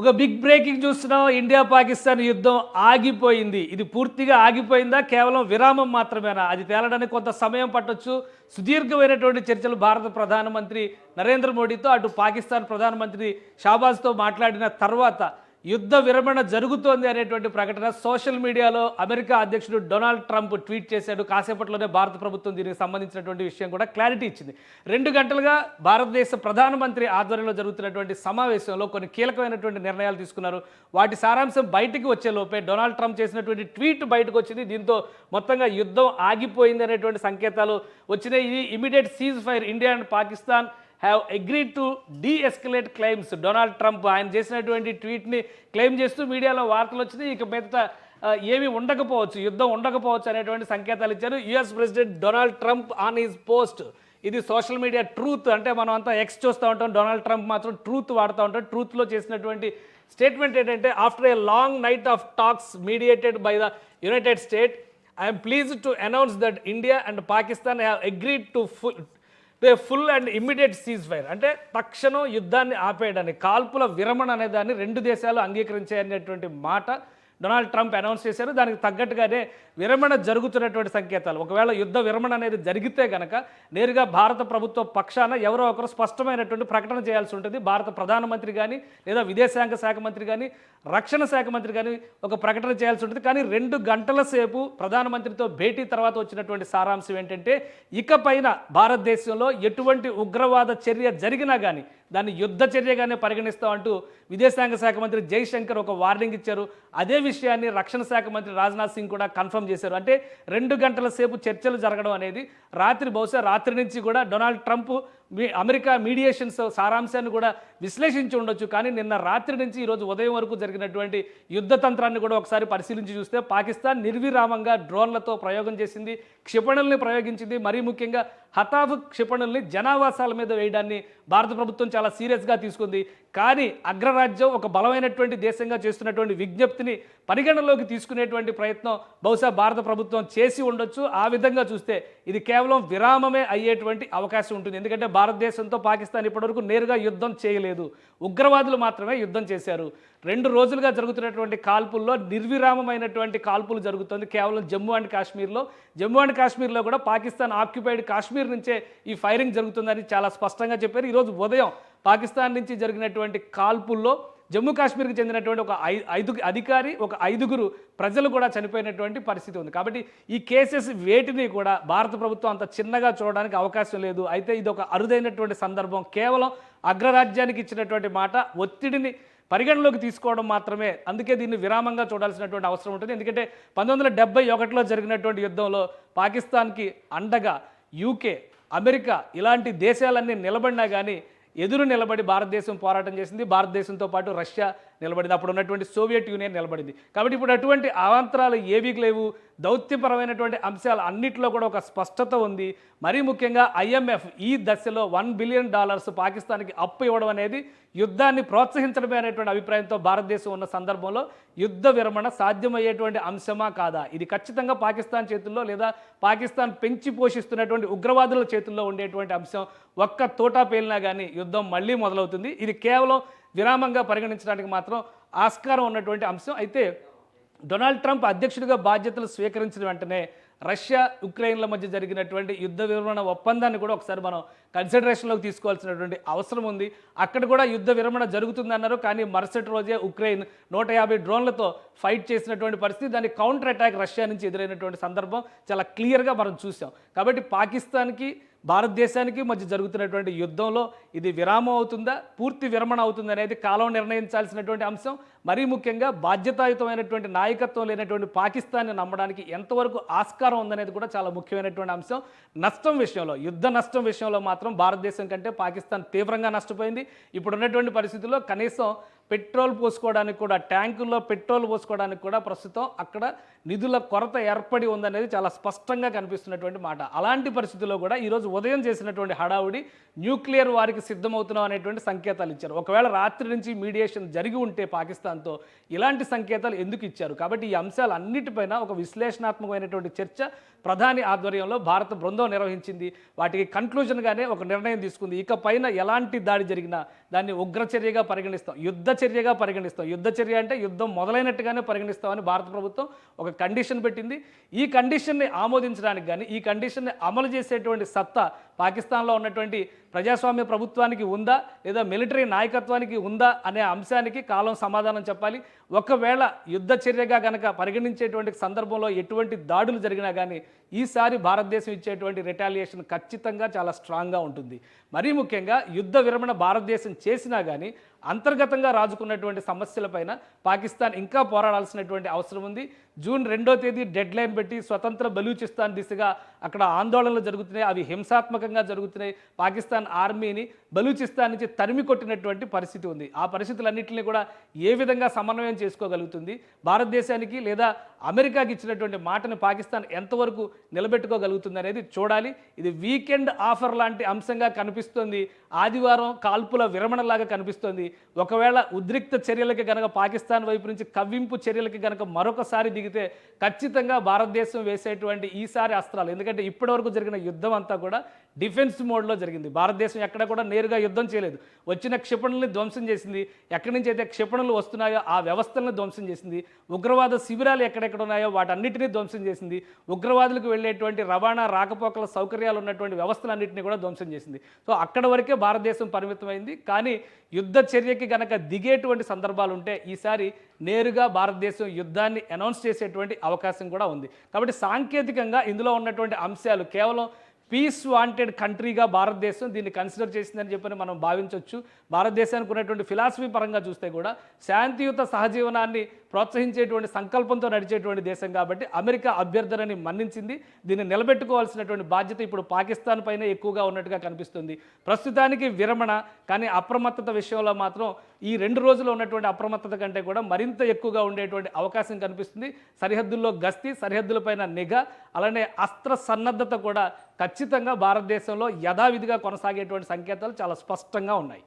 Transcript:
ఒక big breaking చూస్తున్నాం. India Pakistan యుద్ధం ఆగిపోయింది. ఇది పూర్తిగా ఆగిపోయిందా, కేవలం విరామం మాత్రమేనా? అది తేలడానికి కొంత సమయం పట్టొచ్చు. సుదీర్ఘమైనటువంటి చర్చలు భారత ప్రధానమంత్రి నరేంద్ర మోడీతో, అటు పాకిస్తాన్ ప్రధానమంత్రి షాబాజ్తో మాట్లాడిన తర్వాత యుద్ధ విరమణ జరుగుతోంది అనేటువంటి ప్రకటన సోషల్ మీడియాలో అమెరికా అధ్యక్షుడు డొనాల్డ్ ట్రంప్ ట్వీట్ చేశాడు. కాసేపట్లోనే భారత ప్రభుత్వం దీనికి సంబంధించినటువంటి విషయం కూడా క్లారిటీ ఇచ్చింది. 2 గంటలుగా భారతదేశ ప్రధానమంత్రి ఆధ్వర్యంలో జరుగుతున్నటువంటి సమావేశంలో కొన్ని కీలకమైనటువంటి నిర్ణయాలు తీసుకున్నారు. వాటి సారాంశం బయటికి వచ్చే లోపే డొనాల్డ్ ట్రంప్ చేసినటువంటి ట్వీట్ బయటకు వచ్చింది. దీంతో మొత్తంగా యుద్ధం ఆగిపోయింది అనేటువంటి సంకేతాలు వచ్చినాయి. ఇది immediate ceasefire India and Pakistan have agreed to deescalate claims. Donald Trump ఆయన చేసినటువంటి ట్వీట్ని క్లెయిమ్ చేస్తూ మీడియాలో వార్తలు వచ్చినాయి. ఇక మీదట ఏమీ ఉండకపోవచ్చు, యుద్ధం ఉండకపోవచ్చు అనేటువంటి సంకేతాలు ఇచ్చారు US president Donald Trump on his post. ఇది సోషల్ మీడియా ట్రూత్, అంటే మనం అంతా ఎక్స్ చూస్తూ ఉంటాం, డొనాల్డ్ ట్రంప్ మాత్రం ట్రూత్ వాడుతూ ఉంటాం. ట్రూత్లో చేసినటువంటి స్టేట్మెంట్ ఏంటంటే, after a long knight of talks mediated by the United state, I'm pleased to announce that India and Pakistan have agreed to full and immediate cease fire. అంటే తక్షణం యుద్ధాన్ని ఆపేయడానికి, కాల్పుల విరమణ అనే దాన్ని 2 దేశాలు అంగీకరించాయనేటువంటి మాట డొనాల్డ్ ట్రంప్ అనౌన్స్ చేశారు. దానికి తగ్గట్టుగానే విరమణ జరుగుతున్నటువంటి సంకేతాలు. ఒకవేళ యుద్ధ విరమణ అనేది జరిగితే కనుక నేరుగా భారత ప్రభుత్వ పక్షాన ఎవరో ఒకరు స్పష్టమైనటువంటి ప్రకటన చేయాల్సి ఉంటుంది. భారత ప్రధానమంత్రి కానీ, లేదా విదేశాంగ శాఖ మంత్రి కానీ, రక్షణ శాఖ మంత్రి కానీ ఒక ప్రకటన చేయాల్సి ఉంటుంది. కానీ 2 గంటల సేపు ప్రధానమంత్రితో భేటీ తర్వాత వచ్చినటువంటి సారాంశం ఏంటంటే, ఇకపైన భారతదేశంలో ఎటువంటి ఉగ్రవాద చర్య జరిగినా కానీ దాన్ని యుద్ధ చర్యగానే పరిగణిస్తామంటూ విదేశాంగ శాఖ మంత్రి జైశంకర్ ఒక వార్నింగ్ ఇచ్చారు. అదే విషయాన్ని రక్షణ శాఖ మంత్రి రాజ్నాథ్ సింగ్ కూడా కన్ఫర్మ్ చేశారు. అంటే 2 గంటల సేపు చర్చలు జరగడం అనేది బహుశా రాత్రి నుంచి కూడా డొనాల్డ్ ట్రంప్ అమెరికా మీడియేషన్స్ సారాంశాన్ని కూడా విశ్లేషించి ఉండొచ్చు. కానీ నిన్న రాత్రి నుంచి ఈరోజు ఉదయం వరకు జరిగినటువంటి యుద్ధ తంత్రాన్ని కూడా ఒకసారి పరిశీలించి చూస్తే, పాకిస్తాన్ నిర్విరామంగా డ్రోన్లతో ప్రయోగం చేసింది, క్షిపణుల్ని ప్రయోగించింది. మరీ ముఖ్యంగా హతాఫ్ క్షిపణుల్ని జనావాసాల మీద వేయడాన్ని భారత ప్రభుత్వం చాలా సీరియస్గా తీసుకుంది. కానీ అగ్రరాజ్యం ఒక బలమైనటువంటి దేశంగా చేస్తున్నటువంటి విజ్ఞప్తిని పరిగణనలోకి తీసుకునేటువంటి ప్రయత్నం బహుశా భారత ప్రభుత్వం చేసి ఉండొచ్చు. ఆ విధంగా చూస్తే ఇది కేవలం విరామమే అయ్యేటువంటి అవకాశం ఉంటుంది. ఎందుకంటే భారతదేశంతో పాకిస్తాన్ ఇప్పటివరకు నేరుగా యుద్ధం చేయలేదు, ఉగ్రవాదులు మాత్రమే యుద్ధం చేశారు. 2 రోజులుగా జరుగుతున్నటువంటి కాల్పుల్లో నిర్విరామమైనటువంటి కాల్పులు జరుగుతుంది కేవలం జమ్మూ అండ్ కాశ్మీర్లో కూడా పాకిస్తాన్ ఆక్యుపైడ్ కాశ్మీర్ నుంచే ఈ ఫైరింగ్ జరుగుతుందని చాలా స్పష్టంగా చెప్పారు. ఈరోజు ఉదయం పాకిస్తాన్ నుంచి జరిగినటువంటి కాల్పుల్లో జమ్మూ కాశ్మీర్కి చెందినటువంటి ఒక 5 అధికారి, ఒక 5గురు ప్రజలు కూడా చనిపోయినటువంటి పరిస్థితి ఉంది. కాబట్టి ఈ కేసెస్ వేటిని కూడా భారత ప్రభుత్వం అంత చిన్నగా చూడడానికి అవకాశం లేదు. అయితే ఇది ఒక అరుదైనటువంటి సందర్భం. కేవలం అగ్రరాజ్యానికి ఇచ్చినటువంటి మాట ఒత్తిడిని పరిగణలోకి తీసుకోవడం మాత్రమే. అందుకే దీన్ని విరామంగా చూడాల్సినటువంటి అవసరం ఉంటుంది. ఎందుకంటే 1971లో జరిగినటువంటి యుద్ధంలో పాకిస్తాన్కి అండగా యూకే, అమెరికా ఇలాంటి దేశాలన్నీ నిలబడినా కానీ ఎదురు నిలబడి భారతదేశం పోరాటం చేసింది. భారతదేశంతో పాటు రష్యా నిలబడింది, అప్పుడు ఉన్నటువంటి సోవియట్ యూనియన్ నిలబడింది. కాబట్టి ఇప్పుడు అటువంటి అవాంతరాలు ఏవీ లేవు. దౌత్యపరమైనటువంటి అంశాలు అన్నింటిలో కూడా ఒక స్పష్టత ఉంది. మరీ ముఖ్యంగా IMF ఈ దశలో $1 బిలియన్ పాకిస్తాన్కి అప్పు ఇవ్వడం అనేది యుద్ధాన్ని ప్రోత్సహించడమే అనేటువంటి అభిప్రాయంతో భారతదేశం ఉన్న సందర్భంలో యుద్ధ విరమణ సాధ్యమయ్యేటువంటి అంశమా కాదా? ఇది ఖచ్చితంగా పాకిస్తాన్ చేతుల్లో, లేదా పాకిస్తాన్ పెంచి పోషిస్తున్నటువంటి ఉగ్రవాదుల చేతుల్లో ఉండేటువంటి అంశం. ఒక్క తోటా పేలినా కానీ యుద్ధం మళ్ళీ మొదలవుతుంది. ఇది కేవలం విరామంగా పరిగణించడానికి మాత్రం ఆస్కారం ఉన్నటువంటి అంశం. అయితే డొనాల్డ్ ట్రంప్ అధ్యక్షుడిగా బాధ్యతలు స్వీకరించిన వెంటనే రష్యా, ఉక్రెయిన్ల మధ్య జరిగినటువంటి యుద్ధ విరమణ ఒప్పందాన్ని కూడా ఒకసారి మనం కన్సిడరేషన్లోకి తీసుకోవాల్సినటువంటి అవసరం ఉంది. అక్కడ కూడా యుద్ధ విరమణ జరుగుతుందన్నారు. కానీ మరుసటి రోజే ఉక్రెయిన్ 150 డ్రోన్లతో ఫైట్ చేసినటువంటి పరిస్థితి, దాని కౌంటర్ అటాక్ రష్యా నుంచి ఎదురైనటువంటి సందర్భం చాలా క్లియర్గా మనం చూసాం. కాబట్టి పాకిస్తాన్కి, భారతదేశానికి మధ్య జరుగుతున్నటువంటి యుద్ధంలో ఇది విరామం అవుతుందా, పూర్తి విరమణ అవుతుంది అనేది కాలం నిర్ణయించాల్సినటువంటి అంశం. మరీ ముఖ్యంగా బాధ్యతాయుతమైనటువంటి నాయకత్వం లేనటువంటి పాకిస్తాన్ని నమ్మడానికి ఎంతవరకు ఆస్కారం ఉందనేది కూడా చాలా ముఖ్యమైనటువంటి అంశం. నష్టం విషయంలో, యుద్ధ నష్టం విషయంలో మాత్రం భారతదేశం కంటే పాకిస్తాన్ తీవ్రంగా నష్టపోయింది. ఇప్పుడు ఉన్నటువంటి పరిస్థితుల్లో కనీసం పెట్రోల్ పోసుకోవడానికి కూడా, ట్యాంకుల్లో పెట్రోల్ పోసుకోవడానికి కూడా ప్రస్తుతం అక్కడ నిధుల కొరత ఏర్పడి ఉందనేది చాలా స్పష్టంగా కనిపిస్తున్నటువంటి మాట. అలాంటి పరిస్థితుల్లో కూడా ఈరోజు ఉదయం చేసినటువంటి హడావుడి న్యూక్లియర్ వారికి సిద్ధమవుతున్నాం అనేటువంటి సంకేతాలు ఇచ్చారు. ఒకవేళ రాత్రి నుంచి మీడియేషన్ జరిగి ఉంటే పాకిస్తాన్తో ఇలాంటి సంకేతాలు ఎందుకు ఇచ్చారు? కాబట్టి ఈ అంశాలు అన్నిటిపైన ఒక విశ్లేషణాత్మకమైనటువంటి చర్చ ప్రధాని ఆధ్వర్యంలో భారత బృందం నిర్వహించింది. వాటికి కన్క్లూజన్గానే ఒక నిర్ణయం తీసుకుంది. ఇకపైన ఎలాంటి దాడి జరిగినా దాన్ని ఉగ్రచర్యగా పరిగణిస్తాం, యుద్ధ చర్యగా పరిగణిస్తాం. యుద్ధ చర్య అంటే యుద్ధం మొదలైనట్టుగానే పరిగణిస్తామని భారత ప్రభుత్వం ఒక కండిషన్ పెట్టింది. ఈ కండిషన్ని ఆమోదించడానికి కానీ, ఈ కండిషన్ని అమలు చేసేటువంటి సత్తా పాకిస్తాన్లో ఉన్నటువంటి ప్రజాస్వామ్య ప్రభుత్వానికి ఉందా, లేదా మిలిటరీ నాయకత్వానికి ఉందా అనే అంశానికి కాలం సమాధానం చెప్పాలి. ఒకవేళ యుద్ధ చర్యగా కనుక పరిగణించేటువంటి సందర్భంలో ఎటువంటి దాడులు జరిగినా కానీ ఈసారి భారతదేశం ఇచ్చేటువంటి రిటాలియేషన్ ఖచ్చితంగా చాలా స్ట్రాంగ్గా ఉంటుంది. మరీ ముఖ్యంగా యుద్ధ విరమణ భారతదేశం చేసినా కానీ అంతర్గతంగా రాజుకున్నటువంటి సమస్యలపైన పాకిస్తాన్ ఇంకా పోరాడాల్సినటువంటి అవసరం ఉంది. జూన్ 2వ తేదీ డెడ్ లైన్ పెట్టి స్వతంత్ర బలూచిస్తాన్ దిశగా అక్కడ ఆందోళనలు జరుగుతున్నాయి. అవి హింసాత్మకంగా జరుగుతున్నాయి. పాకిస్తాన్ ఆర్మీని బలూచిస్తాన్ నుంచి తరిమి కొట్టినటువంటి పరిస్థితి ఉంది. ఆ పరిస్థితులన్నింటినీ కూడా ఏ విధంగా సమన్వయం చేసుకోగలుగుతుంది, భారతదేశానికి లేదా అమెరికాకి ఇచ్చినటువంటి మాటను పాకిస్తాన్ ఎంతవరకు నిలబెట్టుకోగలుగుతుంది అనేది చూడాలి. ఇది వీకెండ్ ఆఫర్ లాంటి అంశంగా కనిపిస్తోంది. ఆదివారం కాల్పుల విరమణలాగా కనిపిస్తోంది. ఒకవేళ ఉద్రిక్త చర్యలకి కనుక పాకిస్తాన్ వైపు నుంచి కవ్వింపు చర్యలకి కనుక మరొకసారి దిగితే ఖచ్చితంగా భారతదేశం వేసేటువంటి ఈసారి అస్త్రాలు, ఎందుకంటే ఇప్పటివరకు జరిగిన యుద్ధం అంతా కూడా డిఫెన్స్ మోడ్లో జరిగింది. భారతదేశం ఎక్కడ కూడా నేరుగా యుద్ధం చేయలేదు. వచ్చిన క్షిపణుల్ని ధ్వంసం చేసింది. ఎక్కడి నుంచి అయితే క్షిపణులు వస్తున్నాయో ఆ వ్యవస్థలను ధ్వంసం చేసింది. ఉగ్రవాద శిబిరాలు ఎక్కడెక్కడ ఉన్నాయో వాటన్నిటినీ ధ్వంసం చేసింది. ఉగ్రవాదులకు వెళ్ళేటువంటి రవాణా రాకపోకల సౌకర్యాలు ఉన్నటువంటి వ్యవస్థలన్నింటినీ కూడా ధ్వంసం చేసింది. సో అక్కడ వరకే భారతదేశం పరిమితమైంది. కానీ యుద్ధ చర్యకి గనక దిగేటువంటి సందర్భాలు ఉంటే ఈసారి నేరుగా భారతదేశం యుద్ధాన్ని అనౌన్స్ చేసేటువంటి అవకాశం కూడా ఉంది. కాబట్టి సాంకేతికంగా ఇందులో ఉన్నటువంటి అంశాలు కేవలం పీస్ వాంటెడ్ కంట్రీగా భారతదేశం దీన్ని కన్సిడర్ చేసిందని చెప్పని మనం భావించవచ్చు. భారతదేశానికి ఉన్నటువంటి ఫిలాసఫీ పరంగా చూస్తే కూడా శాంతియుత సహజీవనాన్ని ప్రోత్సహించేటువంటి సంకల్పంతో నడిచేటువంటి దేశం కాబట్టి అమెరికా అభ్యర్థనని మన్నించింది. దీన్ని నిలబెట్టుకోవాల్సినటువంటి బాధ్యత ఇప్పుడు పాకిస్తాన్ పైనే ఎక్కువగా ఉన్నట్టుగా కనిపిస్తుంది. ప్రస్తుతానికి విరమణ, కానీ అప్రమత్తత విషయంలో మాత్రం ఈ 2 రోజులు ఉన్నటువంటి అప్రమత్తత కంటే కూడా మరింత ఎక్కువగా ఉండేటువంటి అవకాశం కనిపిస్తుంది. సరిహద్దుల్లో గస్తీ, సరిహద్దులపైన నిఘా, అలానే అస్త్ర సన్నద్ధత కూడా ఖచ్చితంగా భారతదేశంలో యథావిధిగా కొనసాగేటువంటి సంకేతాలు చాలా స్పష్టంగా ఉన్నాయి.